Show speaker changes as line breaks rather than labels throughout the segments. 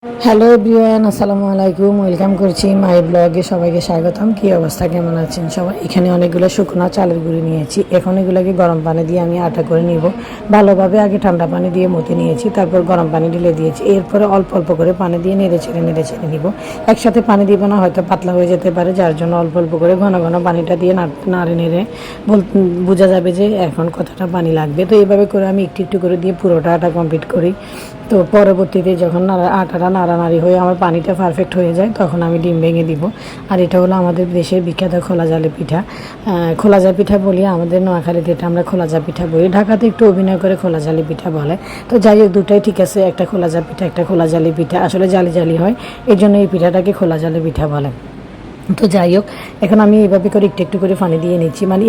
Hello everyone, আসসালামু আলাইকুম। Welcome করছি মাই ব্লগে। সবাইকে স্বাগতম। কী অবস্থা, কেমন আছেন সবাই? এখানে অনেকগুলো শুকনো চালের গুঁড়ি নিয়েছি। এখন এগুলোকে গরম পানি দিয়ে আমি আটা করে নিব। ভালোভাবে আগে ঠান্ডা পানি দিয়ে মতে নিয়েছি, তারপর গরম পানি ঢেলে দিয়েছি। এরপরে অল্প অল্প করে পানি দিয়ে নেড়ে ছেড়ে নিব। একসাথে পানি দিব না, হয়তো পাতলা হয়ে যেতে পারে, যার জন্য অল্প অল্প করে ঘন ঘন পানিটা দিয়ে নাড়ে নেড়ে বোঝা যাবে যে এখন কতটা পানি লাগবে। তো এইভাবে করে আমি একটু একটু করে দিয়ে পুরোটা আটা কমপ্লিট করি। তো পরবর্তীতে যখন আটাটা নাড়ানাড়ি হয়ে আমার পানিটা পারফেক্ট হয়ে যায়, তখন আমি ডিম ভেঙে দিব। আর এটা হলো আমাদের দেশের বিখ্যাত খোলা জালি পিঠা। খোলা জালি পিঠা বলি আমাদের নোয়াখালীতে, এটা আমরা খোলা জা পিঠা বলি। ঢাকাতে একটু অভিনয় করে খোলা জালি পিঠা বলে। তো যাই হোক, দুটাই ঠিক আছে, একটা খোলা জা পিঠা, একটা খোলা জালি পিঠা। আসলে জালি জালি হয়, এই জন্য এই পিঠাটাকে খোলা জালি পিঠা বলে। তো যাই হোক, এখন আমি এইভাবে করে একটু একটু করে পানি দিয়ে নিচ্ছি। মানে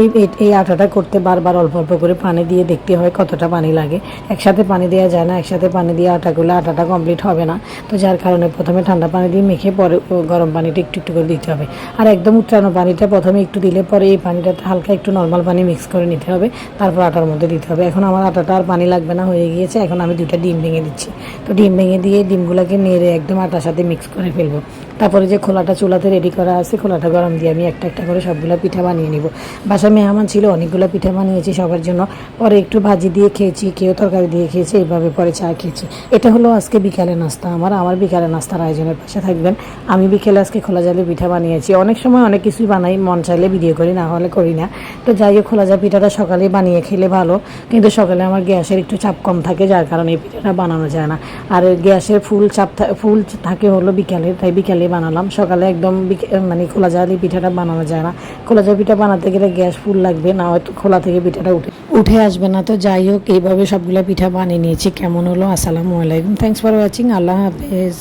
এই আটাটা করতে বারবার অল্প অল্প করে পানি দিয়ে দেখতে হয় কতটা পানি লাগে। একসাথে পানি দেওয়া যায় না, একসাথে পানি দিয়ে আটাটা কমপ্লিট হবে না। তো যার কারণে প্রথমে ঠান্ডা পানি দিয়ে মেখে পরে গরম পানিটা একটু একটু করে দিতে হবে। আর একদম উত্তানো পানিটা প্রথমে একটু দিলে পরে এই পানিটাতে হালকা একটু নর্মাল পানি মিক্স করে নিতে হবে, তারপর আটার মধ্যে দিতে হবে। এখন আমার আটাটা আর পানি লাগবে না, হয়ে গিয়েছে। এখন আমি দুইটা ডিম ভেঙে দিচ্ছি। তো ডিম ভেঙে দিয়ে ডিমগুলোকে নেড়ে একদম আটার সাথে মিক্স করে ফেলবো। তারপরে যে খোলাটা চুলাতে রেডি করা আছে, খোলাটা গরম দিয়ে আমি একটা একটা করে সবগুলো পিঠা বানিয়ে নিব। বাসায় মেহমান ছিল, অনেকগুলো পিঠা বানিয়েছি সবার জন্য। পরে একটু ভাজি দিয়ে খেয়েছি, কেউ তরকারি দিয়ে খেয়েছি, এইভাবে পরে চা খেয়েছি। এটা হলো আজকে বিকালে নাস্তা। আমার বিকালে নাস্তার আয়োজনের পাশে থাকবেন। আমি বিকেলে আজকে খোলা জালি পিঠা বানিয়েছি। অনেক সময় অনেক কিছুই বানাই, মন চাইলে ভিডিও করি, না হলে করি না। তো যাই হোক, খোলা জালি পিঠাটা সকালে বানিয়ে খেলে ভালো, কিন্তু সকালে আমার গ্যাসের একটু চাপ কম থাকে, যার কারণে এই পিঠাটা বানানো যায় না। আর গ্যাসের ফুল থাকে হলো বিকালে, তাই বিকালে বানালাম। সকালে একদম মানে খোলা জালি পিঠাটা বানানো যায় না। খোলা জালি পিঠা বানাতে গেলে গ্যাস ফুল লাগবে, না হয়তো খোলা থেকে পিঠাটা উঠে আসবে না। তো যাই হোক, এইভাবে সবগুলো পিঠা বানিয়ে নিয়েছি। কেমন হলো? আসসালামু আলাইকুম। Thanks for watching. আল্লাহ হাফেজ।